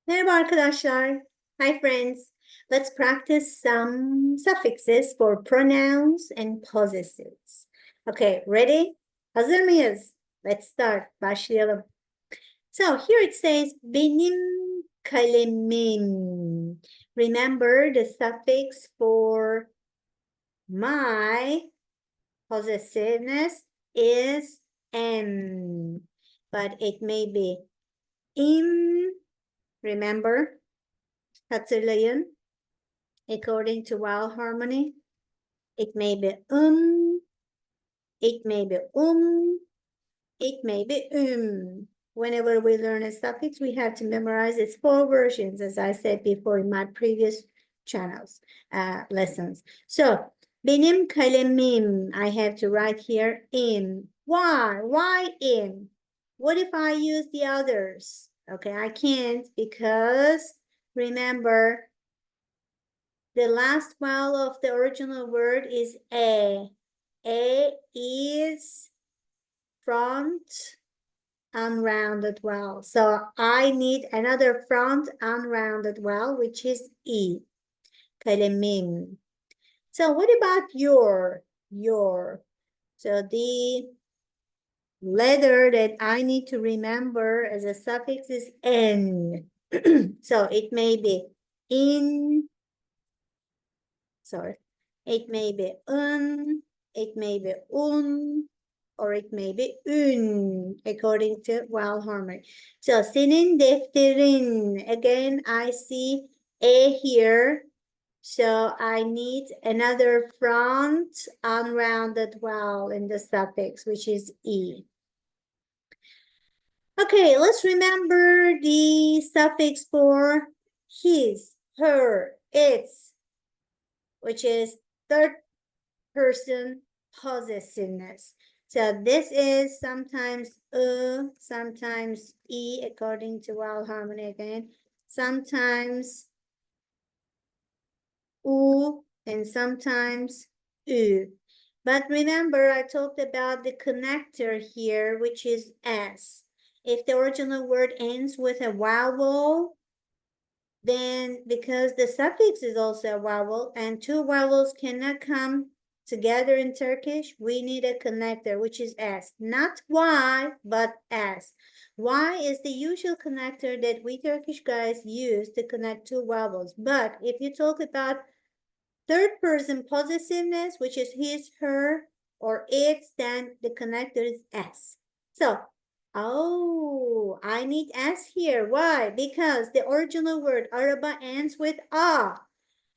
Merhaba arkadaşlar. Hi friends. Let's practice some suffixes for pronouns and possessives. Okay, ready? Hazır mıyız? Let's start. Başlayalım. So here it says benim kalemim. Remember the suffix for my possessiveness is m, but it may be im. Remember? Hatırlayın. According to vowel harmony, it may be it may be it may be. Whenever we learn a suffix, we have to memorize its 4 versions, as I said before in my previous channels, lessons. So, benim kalemim, I have to write here im. Why? Why im? What if I use the others? Okay, I can't because remember, the last vowel of the original word is a. A is front unrounded vowel. So I need another front unrounded vowel, which is E. Kalemim. So what about your? So the letter that I need to remember as a suffix is N. So it may be in. Sorry. It may be it may be or it may be according to vowel harmony. So senin defterin, again, I see a here. So I need another front unrounded vowel in the suffix, which is E. Okay, let's remember the suffix for his, her, its, which is third person possessiveness. So this is sometimes sometimes e, according to vowel harmony again, sometimes u, and sometimes u. But remember, I talked about the connector here, which is s. If the original word ends with a vowel, then because the suffix is also a vowel and 2 vowels cannot come together in Turkish, we need a connector, which is S. Not Y, but S. Y is the usual connector that we Turkish guys use to connect 2 vowels. But if you talk about third person possessiveness, which is his, her, or its, then the connector is S. So, oh, I need S here. Why? Because the original word araba ends with A.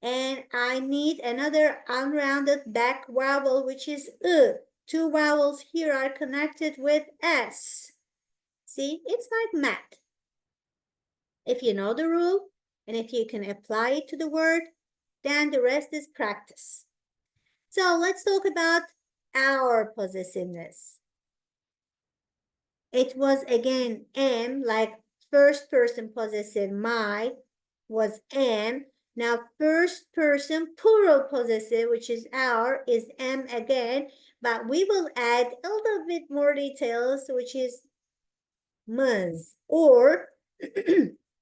And I need another unrounded back vowel, which is U. 2 vowels here are connected with S. See, it's like math. If you know the rule, and if you can apply it to the word, then the rest is practice. So let's talk about our possessiveness. It was again M, like first person possessive, my was M. Now first person plural possessive, which is our, is M again, but we will add a little bit more details, which is ms, or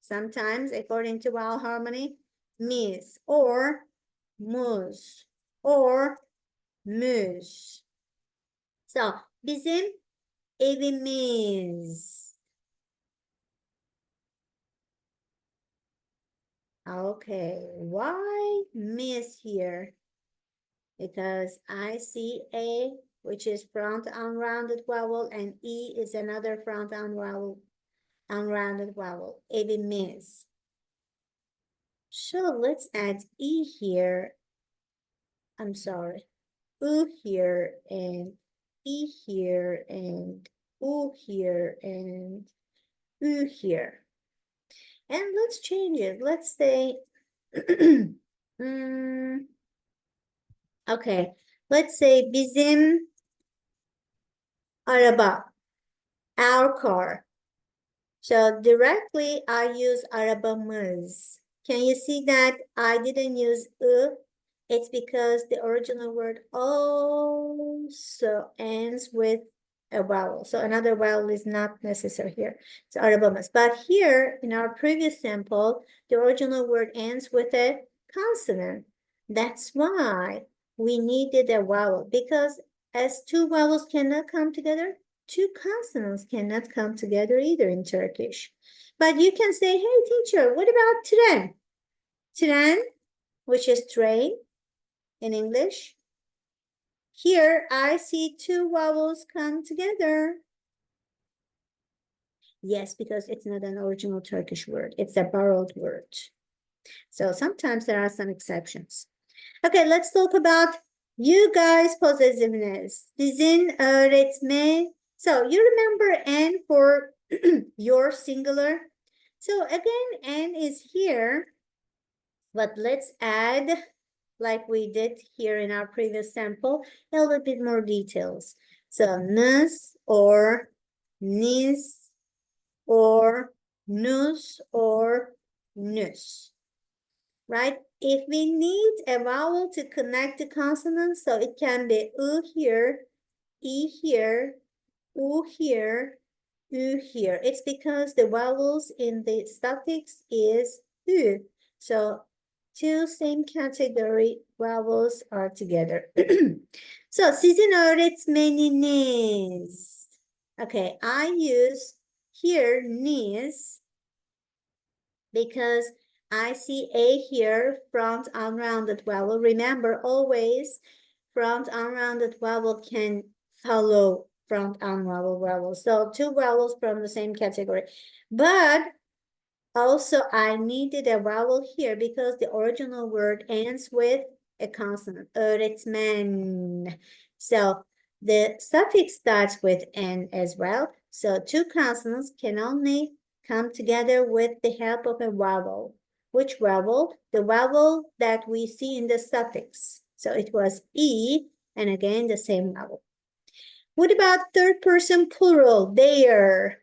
sometimes according to vowel harmony, mis, or mus, or mus. So bizim evimiz. Okay, why miss here? Because I see A, which is front unrounded vowel, and E is another front unrounded vowel. Evimiz. So let's add E here. I'm sorry. U here, and E here, and U here, and U here. And let's change it. Let's say, okay, let's say bizim araba, our car. So directly I use arabamız. Can you see that I didn't use ı? It's because the original word also ends with a vowel. So another vowel is not necessary here. It's arabamız. But here in our previous sample, the original word ends with a consonant. That's why we needed a vowel, because as two vowels cannot come together, two consonants cannot come together either in Turkish. But you can say, hey teacher, what about tren? Tren, which is train in English. Here, I see two vowels come together. Yes, because it's not an original Turkish word. It's a borrowed word. So sometimes there are some exceptions. Okay, let's talk about you guys possessiveness. Sizin öğretmen. So you remember N for your singular. So again, N is here. But let's add, like we did here in our previous sample, a little bit more details. So nus or nis or nus or nus, right? If we need a vowel to connect the consonants, so it can be u here, e here, u here, u here. It's because the vowels in the suffix is u. So two same category vowels are together. So sizin öğretmeniniz. Okay, I use here nis because I see a here, front unrounded vowel. Remember, always front unrounded vowel can follow front unrounded vowel. So two vowels from the same category. But also, I needed a vowel here because the original word ends with a consonant, öğretmen. So the suffix starts with N as well. So two consonants can only come together with the help of a vowel. Which vowel? The vowel that we see in the suffix. So it was E, and again, the same vowel. What about third person plural? Their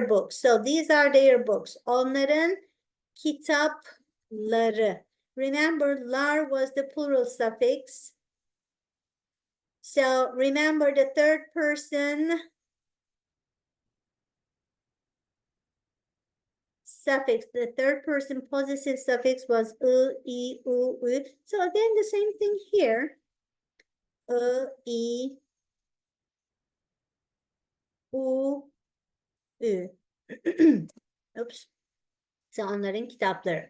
books. So these are their books. Onların kitapları. Remember, lar was the plural suffix. So remember the third person suffix. The third person possessive suffix was ı, i, u, ü. So again, the same thing here. I, i, u, ü. Oops. So onların kitapları.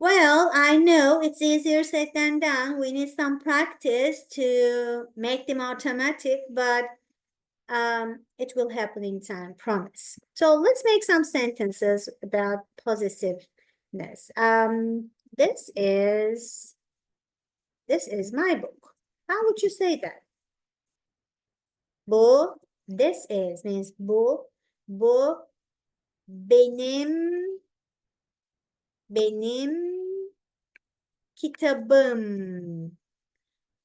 Well, I know it's easier said than done. We need some practice to make them automatic, but it will happen in time, promise. So let's make some sentences about possessiveness. This is my book. How would you say that? Bu, this is means bu benim kitabım.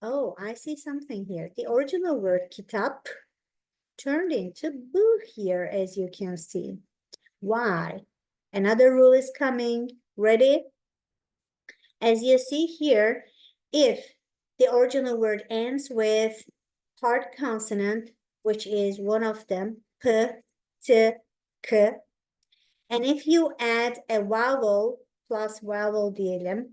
Oh, I see something here. The original word kitap turned into bu here, as you can see. Why? Another rule is coming. Ready? As you see here, if the original word ends with hard consonant, which is one of them, p, t, k, and if you add a vowel plus vowel diyelim,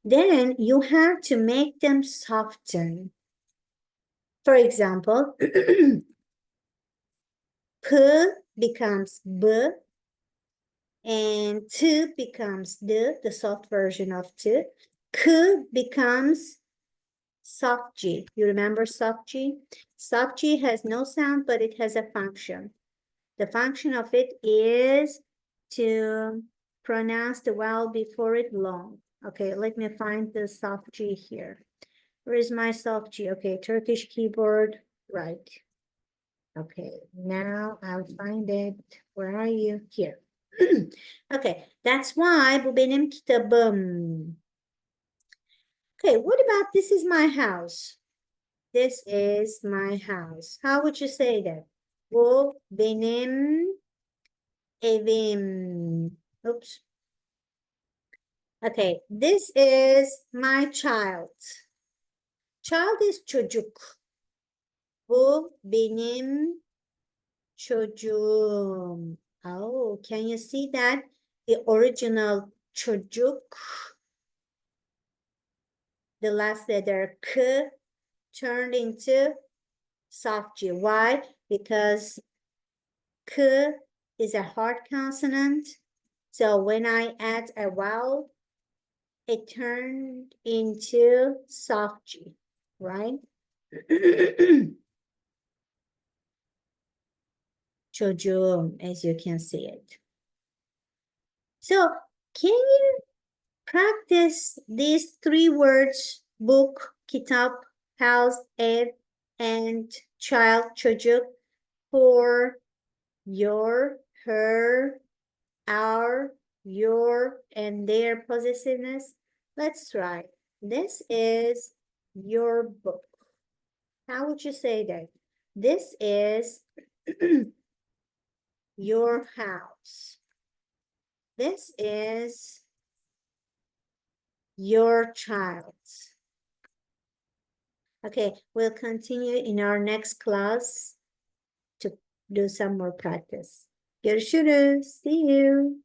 then you have to make them soften. For example, p becomes b, and t becomes the soft version of t. K becomes soft G. You remember soft G? Soft G has no sound, but it has a function. The function of it is to pronounce the vowel before it long. Okay, let me find the soft G here. Where is my soft G? Okay, Turkish keyboard, right. Okay, now I'll find it. Where are you? Here. Okay, that's why bu benim kitabım. Okay, what about this is my house? This is my house. How would you say that? Bu benim evim. Oops. Okay, this is my child. Child is çocuk. Bu benim çocuğum. Oh, can you see that? The original çocuk, the last letter k turned into soft G. Why? Because k is a hard consonant. So when I add a vowel, it turned into soft G, right? Çocuğum, as you can see it. So can you practice these three words, book, kitap, house, ev, and child, çocuk, for your, her, our, your, and their possessiveness? Let's try. This is your book. How would you say that? This is your house. This is your child. Okay, we'll continue in our next class to do some more practice. Görüşürüz. See you.